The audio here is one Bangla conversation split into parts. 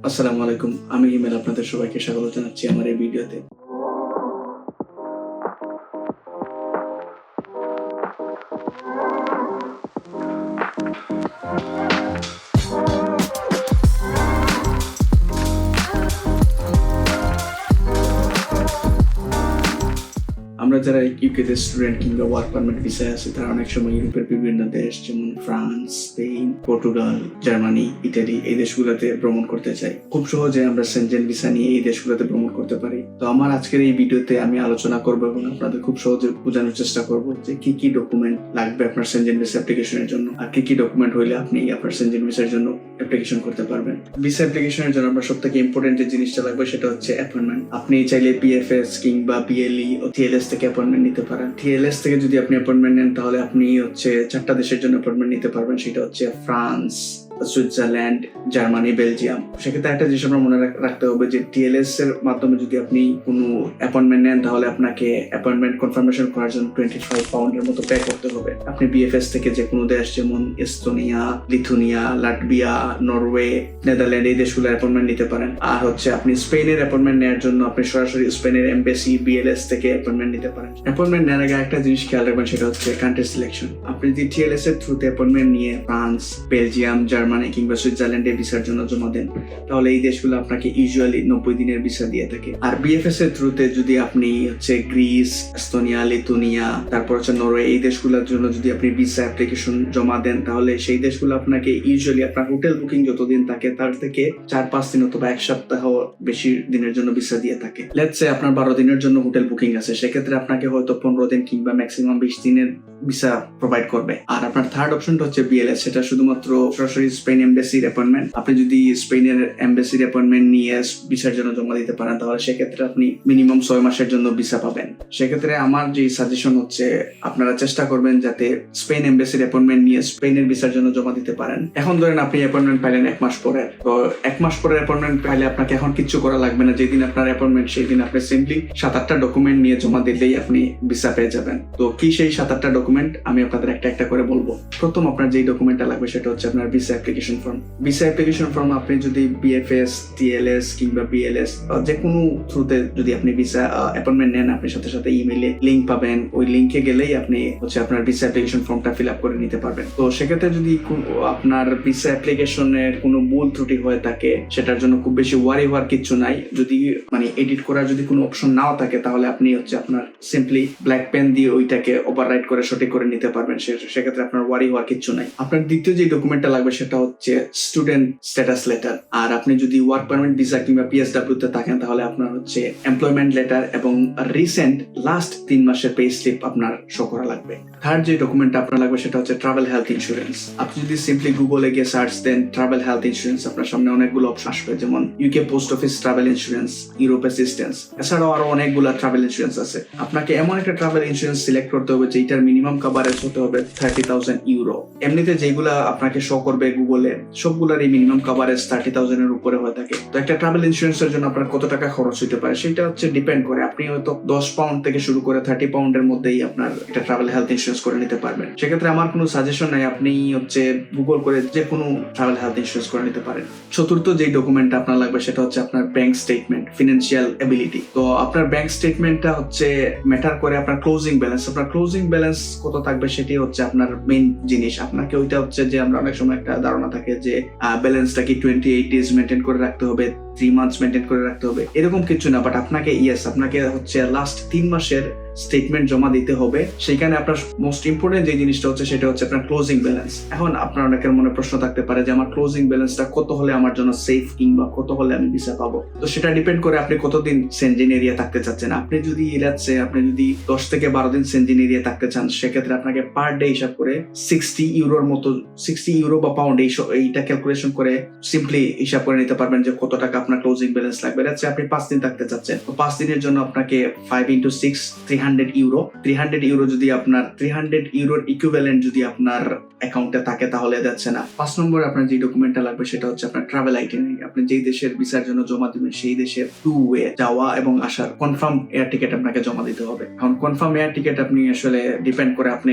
আসসালামু আলাইকুম, আমি হিমেল আপনাদের সবাইকে স্বাগত জানাচ্ছি আমার এই ভিডিওতে। আমরা যারা ইউকেতে স্টুডেন্ট কিংবা ওয়ার্ক পারমিট ভিসায় আছে তারা অনেক সময় ইউরোপের বিভিন্ন দেশ যেমন France, Spain, Portugal, Germany, Italy এই দেশগুলোতে ভ্রমণ করতে চাই। খুব সহজে আমরা সেনজেন ভিসা নিয়ে এই দেশগুলোতে ভ্রমণ করতে পারি। তো আমার আজকের এই ভিডিওতে আমি আলোচনা করবো এবং আপনাদের খুব সহজে বোঝানোর চেষ্টা করবো যে কি কি ডকুমেন্ট লাগবে আপনার সেনজেন ভিসা অ্যাপ্লিকেশনের জন্য, আর কি কি ডকুমেন্ট হইলে আপনি আপনার সেনজেন ভিসার জন্য অ্যাপ্লিকেশন করতে পারবেন। ভিসা অ্যাপ্লিকেশনের জন্য আমরা সবথেকে ইম্পর্টেন্ট যে জিনিসটা লাগবে সেটা হচ্ছে অ্যাপয়েন্টমেন্ট। আপনি চাইলে পিএফএস কিংবা বিএলই ও টিএলএস থেকে অ্যাপয়েন্টমেন্ট নিতে পারেন। টিএলএস থেকে যদি আপনি অ্যাপয়েন্টমেন্ট নেন তাহলে আপনি 4টা দেশের জন্য অ্যাপয়েন্টমেন্ট নিতে পারবেন। সেটা হচ্ছে ফ্রান্স, সুইজারল্যান্ড, জার্মানি, বেলজিয়াম। সেক্ষেত্রে একটা জিনিস আমরা মনে রাখতে হবে যে টিএলএস এর মাধ্যমে যদি আপনি কোনো অ্যাপয়েন্টমেন্ট নেন তাহলে আপনাকে অ্যাপয়েন্টমেন্ট কনফার্মেশন করার জন্য 25 পাউন্ডের মতো পে করতে হবে। আপনি বিএফএস থেকে যে কোনো দেশ যেমন Estonia, Lithuania, Latvia, Norway, Netherland এই দেশগুলো অ্যাপয়েন্টমেন্ট নিতে পারেন। আর আপনি স্পেনের অ্যাপয়েন্টমেন্ট নেওয়ার জন্য আপনি সরাসরি স্পেনের এমবেসি বিএলএস থেকে অ্যাপয়েন্টমেন্ট নিতে পারেন। অ্যাপয়েন্টমেন্ট নেওয়ার আগে একটা জিনিস খেয়াল রাখবেন, সেটা হচ্ছে কান্ট্রি সিলেকশন। আপনি যদি টিএলএস এর থ্রুতে অ্যাপয়েন্টমেন্ট নিয়ে ফ্রান্স, বেলজিয়াম, জার্মানি কিংবা সুইজারল্যান্ডে ভিসার জন্য জমা দেন তাহলে এই দেশগুলো আপনাকে ইউজুয়ালি 90 দিনের ভিসা দিয়ে থাকে। আর বিএফএস এর থ্রুতে যদি আপনি গ্রিস, এস্তোনিয়া, লিথুনিয়া, তারপর নরওয়ে এই দেশগুলোর জন্য যদি আপনি ভিসা অ্যাপ্লিকেশন জমা দেন তাহলে সেই দেশগুলো আপনাকে ইউজুয়ালি আপনার হোটেল বুকিং যতদিন থাকে তার থেকে 4-5 দিন অথবা 1 সপ্তাহ বেশি দিনের জন্য ভিসা দিয়ে থাকে। লেটস সে আপনার 12 দিনের জন্য হোটেল বুকিং আছে, সেক্ষেত্রে আপনাকে হয়তো 15 দিন কিংবা ম্যাক্সিমাম 20 দিনের ভিসা প্রোভাইড করবে। আর আপনার থার্ড অপশনটা হচ্ছে বিএলএস, সেটা শুধুমাত্র সরাসরি স্পেন এমবেসির অ্যাপয়েন্টমেন্ট। আপনি যদি স্পেনের এমবেসির অ্যাপয়েন্টমেন্ট নিয়ে ভিসার জন্য জমা দিতে পারেন তাহলে সেক্ষেত্রে আপনি মিনিমাম 6 মাসের জন্য ভিসা পাবেন। সেক্ষেত্রে আমার যে সাজেশন হচ্ছে আপনারা চেষ্টা করবেন যাতে স্পেন এমবেসির অ্যাপয়েন্টমেন্ট নিয়ে স্পেনের ভিসার জন্য জমা দিতে পারেন। এখন ধরেন আপনি অ্যাপয়েন্টমেন্ট পাইলেন 1 মাস পরে, তো 1 মাস পরে অ্যাপয়েন্টমেন্ট পাইলে আপনাকে এখন কিচ্ছু করা লাগবে না। যেদিন আপনার অ্যাপয়েন্টমেন্ট সেই দিন আপনি সিম্পলি 7-8টা ডকুমেন্ট নিয়ে জমা দিলেই আপনি ভিসা পেয়ে যাবেন। তো কি সেই 7-8টা ডকুমেন্ট আমি আপনাদের একটা একটা করে বলবো। প্রথম আপনার যেই ডকুমেন্টটা লাগবে সেটা হচ্ছে আপনার visa application form. Visa application form আপনি যদি বিএফএস, টিএলএস কিংবা বিএলএস যে কোনো থ্রুতে যদি আপনি ভিসা অ্যাপয়েন্টমেন্ট নেন আপনি সাথে সাথে ইমেইলে লিংক পাবেন। ওই লিংকে গেলেই আপনি আপনার ভিসা অ্যাপ্লিকেশন ফর্মটা ফিল আপ করে নিতে পারবেন। তো সেক্ষেত্রে যদি আপনার ভিসা অ্যাপ্লিকেশনের কোনো ভুল ত্রুটি হয়ে থাকে সেটার জন্য খুব বেশি ওয়ারি হওয়ার কিছু নাই। যদি এডিট করার যদি কোনো অপশন নাও থাকে তাহলে আপনি আপনার সিম্পলি ব্ল্যাক পেন দিয়ে ওইটাকে ওভাররাইট করে সঠিক করে নিতে পারবেন। সেক্ষেত্রে আপনার ওয়ারি হওয়ার কিছু নাই। আপনার দ্বিতীয় যে ডকুমেন্টটা লাগবে সেটা হচ্ছে স্টুডেন্ট স্ট্যাটাস লেটার। আর আপনি যদি ওয়ার্ক পারমিট ভিসা কিংবা পিএসডব্লিউ তে থাকেন তাহলে আপনার এমপ্লয়মেন্ট লেটার এবং রিসেন্ট লাস্ট 3 মাসের পে স্লিপ আপনার শো করা লাগবে। থার্ড যে ডকুমেন্টটা আপনার লাগবে সেটা হচ্ছে ট্রাভেল হেলথ ইন্স্যুরেন্স। আপনি যদি সিম্পলি গুগলে গিয়ে সার্চ দেন ট্রাভেল হেলথ ইন্স্যুরেন্স আপনার সামনে অনেকগুলো অপশন আসবে, যেমন UK post office travel insurance, Europe assistance, এছাড়াও আরো অনেকগুলো ট্রাভেল ইন্স্যুরেন্স আছে। আপনাকে এমন একটা ট্রাভেল ইন্স্যুরেন্স সিলেক্ট করতে হবে যেটার মিনিমাম কভারেজ হতে হবে 30,000 ইউরো। এমনিতে যেগুলা আপনাকে শো করবে গুগলে সবগুলার এই মিনিমাম কভারেজ 30,000 এর উপরে হয়ে থাকে। তো একটা ট্রাভেল ইন্স্যুরেন্সের জন্য আপনার কত টাকা খরচ হতে পারে সেটা ডিপেন্ড করে। আপনি হয়তো 10 পাউন্ড থেকে শুরু করে 30 পাউন্ডের মধ্যেই আপনার একটা ট্রাভেল হেলথ ইন্স্যুরেন্স করে নিতে পারবেন। সেক্ষেত্রে আমার কোনো সাজেশন নাই, আপনি গুগল করে যে কোনো ট্রাভেল হেলথ ইন্স্যুরেন্স করে নিতে পারেন। চতুর্থ যে ডকুমেন্টটা আপনার লাগবে সেটা হচ্ছে আপনার ব্যাংক স্টেটমেন্ট, ফিনান্সিয়াল এবিলিটি। তো আপনার ব্যাংক স্টেটমেন্টটা ম্যাটার করে আপনার ক্লোজিং ব্যালেন্স। আপনার ক্লোজিং ব্যালেন্স কত থাকবে সেটি আপনার মেইন জিনিস। আপনাকে ওইটা যে আমরা অনেক সময় একটা ধারণা থাকে যে ব্যালেন্সটা কি 28 ডেজ মেনটেন করে রাখতে হবে, 3 মান্থস মেনটেন করে রাখতে হবে, এরকম কিছু না। বাট আপনাকে আপনাকে লাস্ট 3 মাসের স্টেটমেন্ট জমা দিতে হবে। সেখানে আপনার মোস্ট ইম্পর্টেন্ট যে জিনিসটা সেটা হচ্ছে আপনার ক্লোজিং ব্যালেন্স। এখন আপনার অনেকের মনে প্রশ্ন থাকতে পারে যে আমার ক্লোজিং ব্যালেন্সটা কত হলে আমার জন্য সেফ কিংবা কত হলে আমি ভিসা পাবো। তো সেটা ডিপেন্ড করে আপনি কতদিন সেনজেন এরিয়া থাকতে চাচ্ছেন। আপনি যদি 10 থেকে 12 দিন সেনজেন এরিয়া থাকতে চান সেক্ষেত্রে আপনাকে পার ডে হিসাব করে 60 ইউরোর মতো, 60 ইউরো বা পাউন্ড এইটা ক্যালকুলেশন করে সিম্পলি হিসাব করে নিতে পারবেন যে কত টাকা আপনার ক্লোজিং ব্যালেন্স লাগবে। আপনি 5 দিন থাকতে চাচ্ছেন, তো 5 দিনের জন্য আপনাকে 5 × 6 300 ইউরো। 300 ইউরো যদি আপনার 300 ইউরোর ইকুইভ্যালেন্ট যদি আপনার অ্যাকাউন্টে থাকে তাহলে যাচ্ছে না। 5 নম্বরে আপনার যে ডকুমেন্টটা লাগবে সেটা হচ্ছে আপনার ট্রাভেল আইটিনারি। আপনি যেই দেশের ভিসার জন্য জমা দিবেন সেই দেশের 2 ওয়ে যাওয়া এবং আসার কনফার্ম এয়ার টিকেট আপনাকে জমা দিতে হবে। এখন কনফার্ম এয়ার টিকেট আপনি আসলে ডিপেন্ড করে আপনি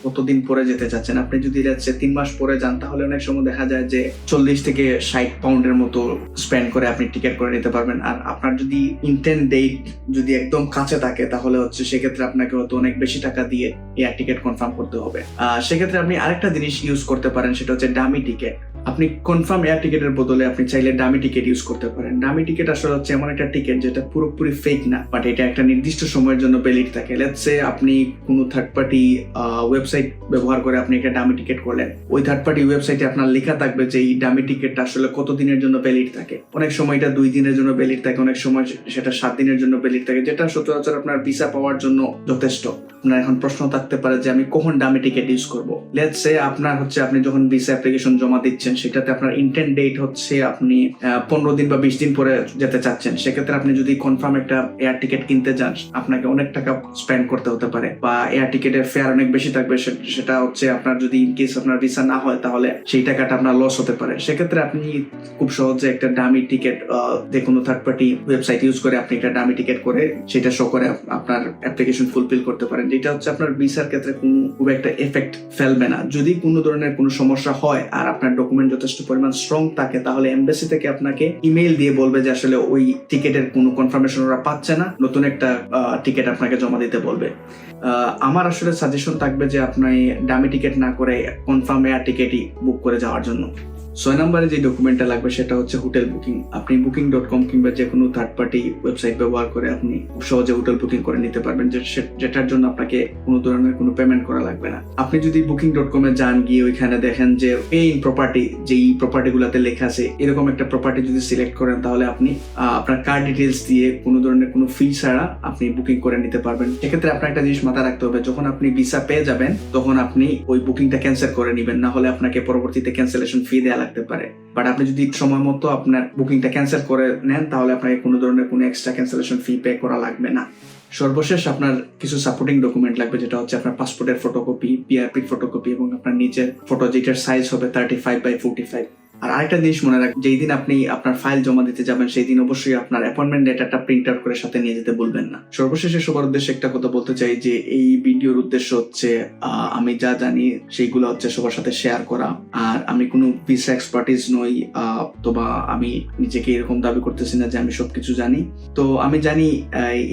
কতদিন পরে যেতে চাচ্ছেন। আপনি যদি যাচ্ছে 3 মাস পরে যান তাহলে অনেক সময় দেখা যায় যে 40 থেকে 60 পাউন্ডের মতো স্পেন্ড করে আপনি টিকেট করে নিতে পারবেন। আর আপনার যদি ইন্টেন্ট ডেট যদি একদম কাছে থাকে তাহলে হচ্ছে সেক্ষেত্রে আপনাকে হয়তো অনেক বেশি টাকা দিয়ে এয়ার টিকেট কনফার্ম করতে হবে। সেক্ষেত্রে আপনি আরেকটা জিনিস ইউজ করতে পারেন, সেটা হচ্ছে ডামি টিকেট। আপনি কনফার্ম এয়ার টিকেটের বদলে আপনি চাইলে ডামি টিকেট ইউজ করতে পারেন। ডামি টিকেট আসলে হচ্ছে এমন একটা টিকেট যেটা পুরোপুরি ফেক না, বাট এটা একটা নির্দিষ্ট সময়ের জন্য ভ্যালিড থাকে। লেটস সে আপনি কোনো থার্ড পার্টি ওয়েবসাইট ব্যবহার করে আপনি একটা ডামি টিকেট করলেন, ওই থার্ড পার্টি ওয়েবসাইটে আপনার লেখা থাকবে যে এই ডামি টিকেটটা আসলে কত দিনের জন্য ভ্যালিড থাকে। অনেক সময় এটা 2 দিনের জন্য ভ্যালিড থাকে, অনেক সময় সেটা 7 দিনের জন্য ভ্যালিড থাকে, যেটা সচরাচর আপনার ভিসা পাওয়ার জন্য যথেষ্ট। আপনার এখন প্রশ্ন থাকতে পারে যে আমি কখন ডামি টিকেট ইউজ করব। লেটস সে আপনার হচ্ছে আপনি যখন ভিসা অ্যাপ্লিকেশন জমা দিচ্ছেন সেটাতে আপনার ইন্টেন্ট ডেট হচ্ছে আপনি 15 দিন বা 20 দিন পরে যেতে চাচ্ছেন, সেক্ষেত্রে আপনি যদি কনফার্ম একটা এয়ার টিকেট কিনতে যান আপনাকে অনেক টাকা স্পেন্ড করতে হতে পারে, বা এয়ার টিকেটের ফেয়ার অনেক বেশি থাকবে। সেটা হচ্ছে আপনার যদি ইন কেস আপনার ভিসা না হয় তাহলে সেই টাকাটা আপনার লস হতে পারে। সেক্ষেত্রে আপনি খুব সহজে একটা ডামি টিকেট যে কোনো থার্ড পার্টি ওয়েবসাইট ইউজ করে আপনি একটা ডামি টিকেট করে সেটা শো করে আপনার অ্যাপ্লিকেশন ফুলফিল করতে পারেন, যেটা হচ্ছে আপনার ভিসার ক্ষেত্রে খুব একটা এফেক্ট ফেলবে না। যদি কোনো ধরনের কোনো সমস্যা হয় আর আপনার ডকুমেন্ট যথেষ্ট পরিমাণ স্ট্রং থাকে তাহলে এমবাসি থেকে আপনাকে ইমেইল দিয়ে বলবে যে আসলে ওই টিকেটের কোনো কনফার্মেশন ওরা পাচ্ছে না, নতুন একটা টিকেট আপনাকে জমা দিতে বলবে। আমার আসলে সাজেশন থাকবে যে আপনি ডামি টিকেট না করে কনফার্ম এয়ার টিকেটই বুক করে যাওয়ার জন্য। 6 নম্বরে যে ডকুমেন্টটা লাগবে সেটা হচ্ছে হোটেল বুকিং। আপনি booking.com কিংবা যে কোনো থার্ড পার্টি ওয়েবসাইট ব্যবহার করে আপনি সহজে হোটেল বুকিং করে নিতে পারবেন, যেটার জন্য আপনাকে কোনো ধরনের কোনো পেমেন্ট করা লাগবে না। আপনি যদি booking.com এ যান, গিয়ে ওইখানে দেখেন যে পেইং প্রপার্টি, যেই প্রপার্টিগুলোতে লেখা আছে এরকম একটা প্রপার্টি যদি সিলেক্ট করেন তাহলে আপনি আপনার কার্ড ডিটেলস দিয়ে কোনো ধরনের কোনো ফি ছাড়া আপনি বুকিং করে নিতে পারবেন। সেক্ষেত্রে আপনার একটা জিনিস মাথায় রাখতে হবে, যখন আপনি ভিসা পেয়ে যাবেন তখন আপনি ওই বুকিংটা ক্যান্সেল করে নেবেন, না হলে আপনাকে পরবর্তীতে ক্যান্সেলেশন ফি দেওয়া লাগতে পারে। বাট আপনি যদি সময় মতো আপনার বুকিংটা ক্যান্সেল করে নেন তাহলে আপনাকে কোনো ধরনের কোনো এক্সট্রা ক্যান্সেলেশন ফি পে করা লাগবে না। সর্বশেষ আপনার কিছু সাপোর্টিং ডকুমেন্ট লাগবে, যেটা হচ্ছে আপনার পাসপোর্টের ফটোকপি, পিআরপি ফটোকপি এবং আপনার নিচের ফটো, যেটার সাইজ হবে 35x45। আর আরেকটা জিনিস মনে রাখ, যেই দিন আপনি আপনার ফাইল জমা দিতে যাবেন সেই দিন অবশ্যই আপনার অ্যাপয়েন্টমেন্ট লেটারটা প্রিন্ট আউট করে সাথে নিয়ে যেতে ভুলবেন না। সর্বশেষে সবার উদ্দেশ্যে একটা কথা বলতে চাই যে এই ভিডিওর উদ্দেশ্য হচ্ছে আমি যা জানি সেইগুলো হচ্ছে সবার সাথে শেয়ার করা। আর আমি কোনো ভিসা এক্সপার্টিস নই, অথবা আমি নিজেকে এরকম দাবি করতেছি না যে আমি সবকিছু জানি। তো আমি জানি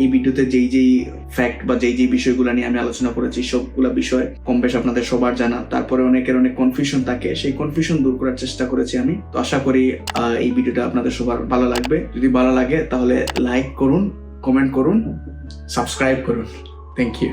এই ভিডিওতে যেই ফ্যাক্ট বা যেই বিষয়গুলো নিয়ে আমি আলোচনা করেছি সবগুলো বিষয় কম বেশ আপনাদের সবার জানা। তারপরে অনেকের অনেক কনফিউশন থাকে, সেই কনফিউশন দূর করার চেষ্টা করেছি আমি। তো আশা করি এই ভিডিওটা আপনাদের সবার ভালো লাগবে। যদি ভালো লাগে তাহলে লাইক করুন, কমেন্ট করুন, সাবস্ক্রাইব করুন। Thank you.